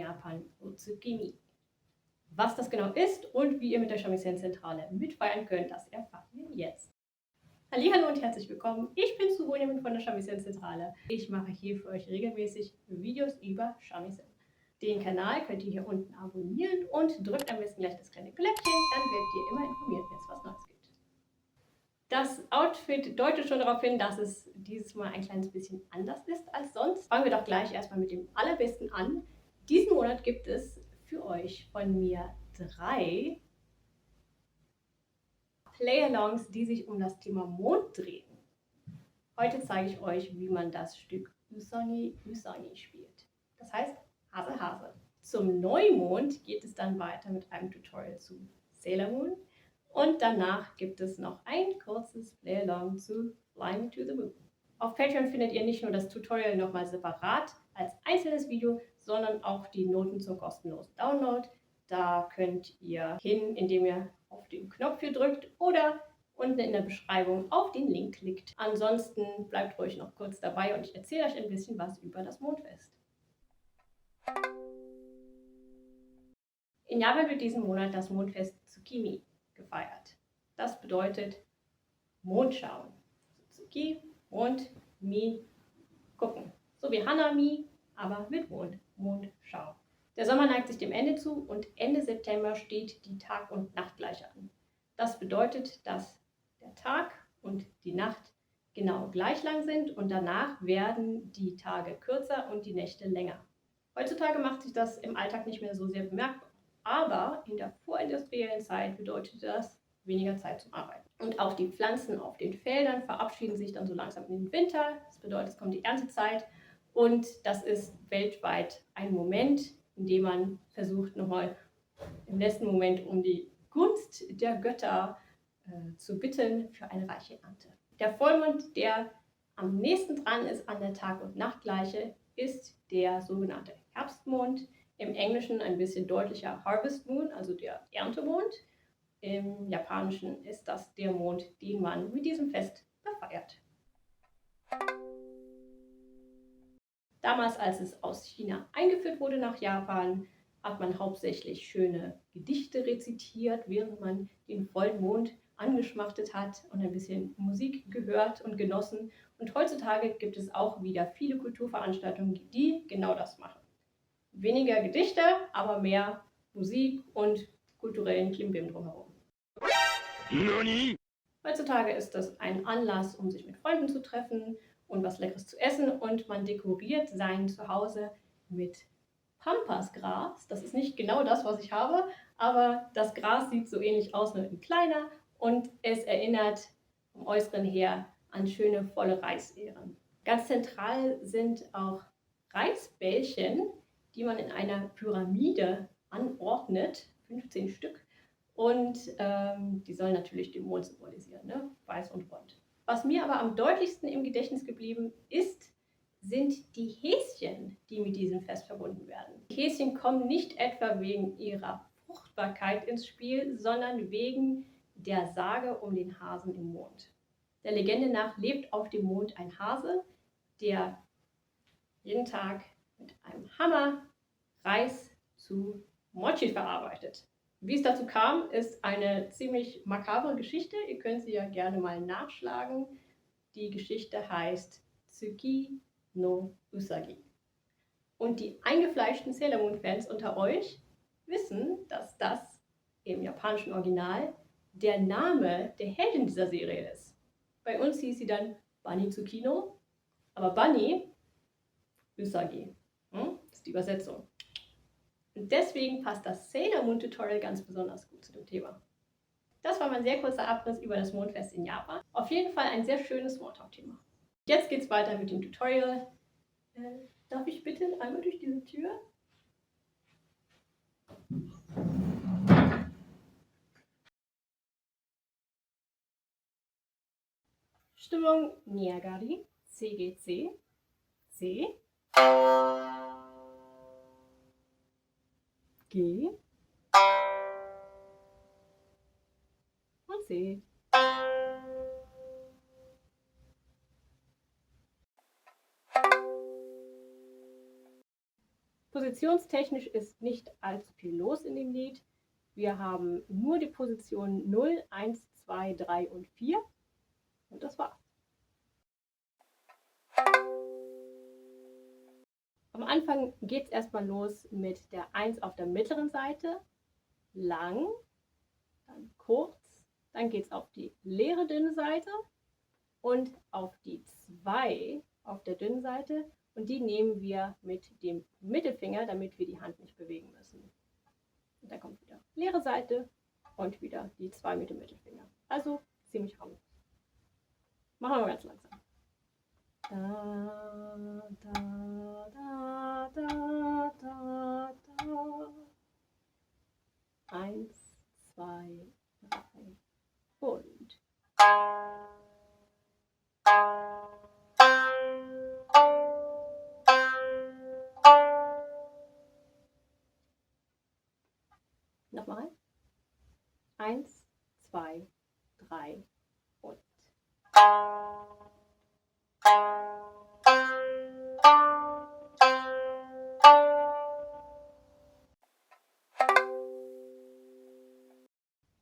Japan Otsukimi. Was das genau ist und wie ihr mit der Shamisen-Zentrale mitfeiern könnt, das erfahrt ihr jetzt. Hallo und herzlich willkommen. Ich bin Subonim von der Shamisen-Zentrale. Ich mache hier für euch regelmäßig Videos über Shamisen. Den Kanal könnt ihr hier unten abonnieren und drückt am besten gleich das kleine Glöckchen, dann werdet ihr immer informiert, wenn es was Neues gibt. Das Outfit deutet schon darauf hin, dass es dieses Mal ein kleines bisschen anders ist als sonst. Fangen wir doch gleich erstmal mit dem Allerbesten an. Diesen Monat gibt es für euch von mir 3 Play-Alongs, die sich um das Thema Mond drehen. Heute zeige ich euch, wie man das Stück Usagi Usagi spielt. Das heißt Hase Hase. Zum Neumond geht es dann weiter mit einem Tutorial zu Sailor Moon. Und danach gibt es noch ein kurzes Play-Along zu Flying to the Moon. Auf Patreon findet ihr nicht nur das Tutorial nochmal separat als einzelnes Video, sondern auch die Noten zum kostenlosen Download. Da könnt ihr hin, indem ihr auf den Knopf hier drückt oder unten in der Beschreibung auf den Link klickt. Ansonsten bleibt ruhig noch kurz dabei und ich erzähle euch ein bisschen was über das Mondfest. In Japan wird diesen Monat das Mondfest Tsukimi gefeiert. Das bedeutet Mondschauen. Tsuki, Mond, Mi, gucken. So wie Hanami, aber mit Mond. Mondschau. Der Sommer neigt sich dem Ende zu und Ende September steht die Tag- und Nachtgleiche an. Das bedeutet, dass der Tag und die Nacht genau gleich lang sind und danach werden die Tage kürzer und die Nächte länger. Heutzutage macht sich das im Alltag nicht mehr so sehr bemerkbar. Aber in der vorindustriellen Zeit bedeutet das weniger Zeit zum Arbeiten. Und auch die Pflanzen auf den Feldern verabschieden sich dann so langsam in den Winter. Das bedeutet, es kommt die Erntezeit und das ist weltweit ein Moment, in dem man versucht, nochmal im letzten Moment um die Gunst der Götter zu bitten für eine reiche Ernte. Der Vollmond, der am nächsten dran ist an der Tag- und Nachtgleiche, ist der sogenannte Herbstmond. Im Englischen ein bisschen deutlicher Harvest Moon, also der Erntemond. Im Japanischen ist das der Mond, den man mit diesem Fest befeiert. Damals, als es aus China eingeführt wurde nach Japan, hat man hauptsächlich schöne Gedichte rezitiert, während man den vollen Mond angeschmachtet hat und ein bisschen Musik gehört und genossen. Und heutzutage gibt es auch wieder viele Kulturveranstaltungen, die genau das machen. Weniger Gedichte, aber mehr Musik und kulturellen Klimbim drumherum. Nani? Heutzutage ist das ein Anlass, um sich mit Freunden zu treffen und was Leckeres zu essen und man dekoriert sein Zuhause mit Pampasgras. Das ist nicht genau das, was ich habe, aber das Gras sieht so ähnlich aus, nur in kleiner und es erinnert vom Äußeren her an schöne, volle Reisähren. Ganz zentral sind auch Reisbällchen, die man in einer Pyramide anordnet, 15 Stück. Und die sollen natürlich den Mond symbolisieren, ne? Weiß und rund. Was mir aber am deutlichsten im Gedächtnis geblieben ist, sind die Häschen, die mit diesem Fest verbunden werden. Die Häschen kommen nicht etwa wegen ihrer Fruchtbarkeit ins Spiel, sondern wegen der Sage um den Hasen im Mond. Der Legende nach lebt auf dem Mond ein Hase, der jeden Tag mit einem Hammer Reis zu Mochi verarbeitet. Wie es dazu kam, ist eine ziemlich makabre Geschichte. Ihr könnt sie ja gerne mal nachschlagen. Die Geschichte heißt Tsuki no Usagi. Und die eingefleischten Sailor Moon-Fans unter euch wissen, dass das im japanischen Original der Name der Heldin dieser Serie ist. Bei uns hieß sie dann Bunny Tsukino, aber Bunny Usagi. Das ist die Übersetzung. Und deswegen passt das Sailor Moon Tutorial ganz besonders gut zu dem Thema. Das war mein sehr kurzer Abriss über das Mondfest in Japan. Auf jeden Fall ein sehr schönes Smalltalk-Thema. Jetzt geht es weiter mit dem Tutorial. Darf ich bitte einmal durch diese Tür? Stimmung Niagari, CGC, C, G und C. Positionstechnisch ist nicht allzu viel los in dem Lied. Wir haben nur die Positionen 0, 1, 2, 3 und 4 und das war's. Am Anfang geht es erstmal los mit der 1 auf der mittleren Seite, lang, dann kurz, dann geht es auf die leere dünne Seite und auf die 2 auf der dünnen Seite und die nehmen wir mit dem Mittelfinger, damit wir die Hand nicht bewegen müssen. Und dann kommt wieder leere Seite und wieder die 2 mit dem Mittelfinger. Also ziemlich harmlos. Machen wir ganz langsam. Da, da, da, da, da, da. 1, 2, 3 und. Nochmal. 1, 2, 3 und.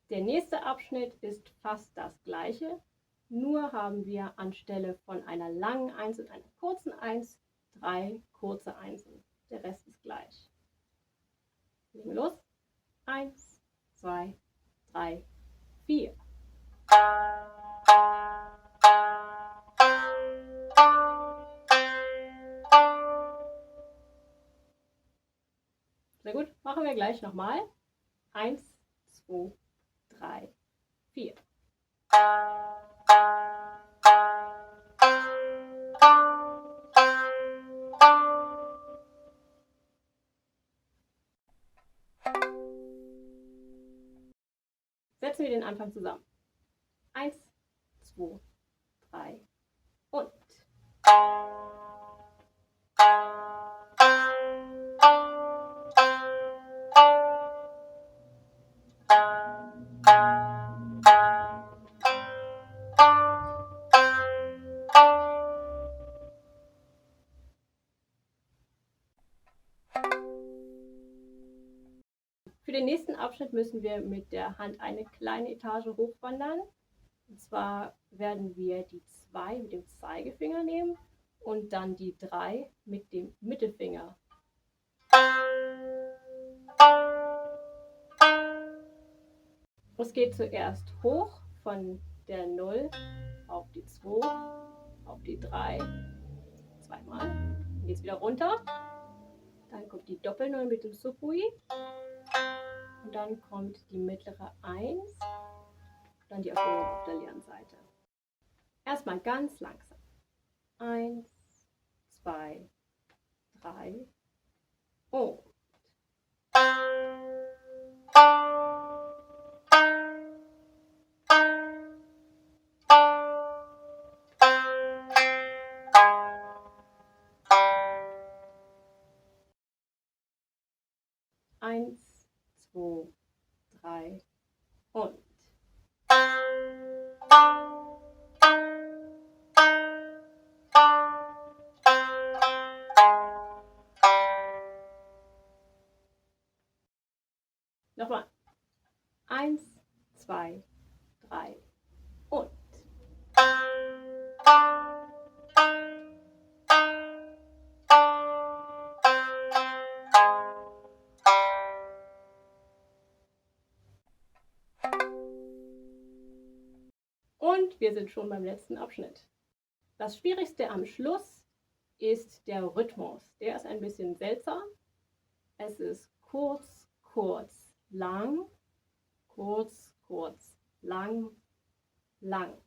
Der nächste Abschnitt ist fast das gleiche, nur haben wir anstelle von einer langen 1 und einer kurzen 1 3 kurze Einsen. Der Rest ist gleich. Legen wir los. 1, 2, 3, 4. Sehr gut, machen wir gleich nochmal. 1, 2, 3, 4. Setzen wir den Anfang zusammen. 1, 2, 3 und. Für den nächsten Abschnitt müssen wir mit der Hand eine kleine Etage hochwandern. Und zwar werden wir die 2 mit dem Zeigefinger nehmen und dann die 3 mit dem Mittelfinger. Es geht zuerst hoch von der 0 auf die 2, auf die 3, zweimal. Dann geht es wieder runter. Dann kommt die Doppel-0 mit dem Subui. Und dann kommt die mittlere 1, dann die Erhöhung auf der leeren Seite. Erstmal ganz langsam. 1, 2, 3 und. Eins, 2, 3 und. Nochmal. 1, 2, 3 und. Und wir sind schon beim letzten Abschnitt. Das Schwierigste am Schluss ist der Rhythmus. Der ist ein bisschen seltsam. Es ist kurz, kurz, lang, kurz, kurz, lang, lang.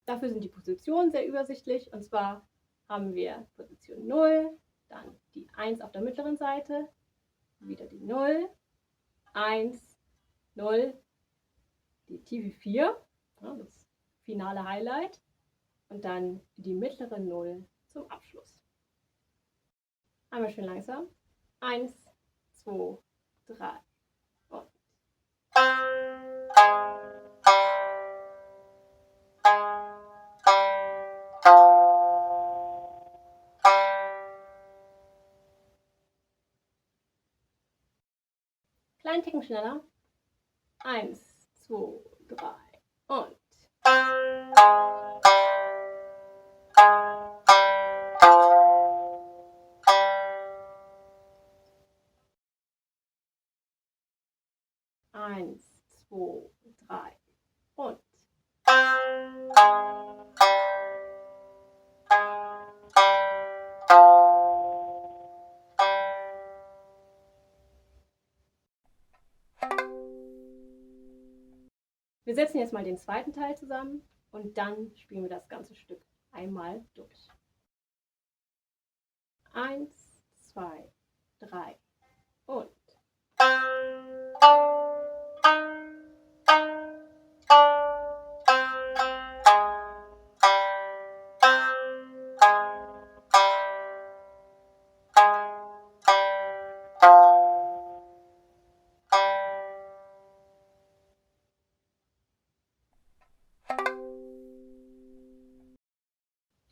Dafür sind die Positionen sehr übersichtlich. Und zwar haben wir Position 0, dann die 1 auf der mittleren Seite, wieder die 0, 1, 0, die tiefe 4, das finale Highlight, und dann die mittlere 0 zum Abschluss. Einmal schön langsam. 1, 2, 3 und. Kleinen Ticken schneller. 1, 2, 3 und. Eins, zwei, drei und. Wir setzen jetzt mal den zweiten Teil zusammen und dann spielen wir das ganze Stück einmal durch. 1, 2, 3 und.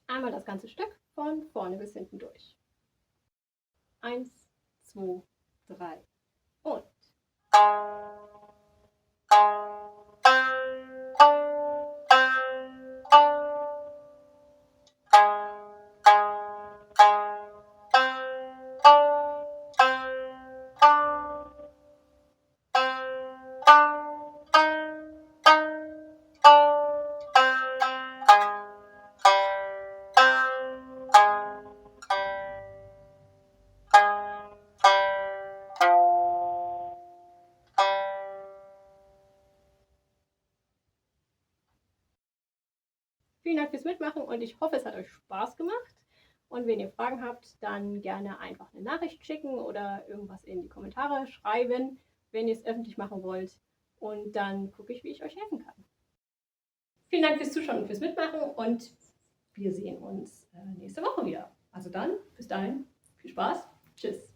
Einmal das ganze Stück von vorne bis hinten durch. 1, 2, 3 und. Vielen Dank fürs Mitmachen und ich hoffe, es hat euch Spaß gemacht. Und wenn ihr Fragen habt, dann gerne einfach eine Nachricht schicken oder irgendwas in die Kommentare schreiben, wenn ihr es öffentlich machen wollt. Und dann gucke ich, wie ich euch helfen kann. Vielen Dank fürs Zuschauen und fürs Mitmachen und wir sehen uns nächste Woche wieder. Also dann, bis dahin, viel Spaß, tschüss.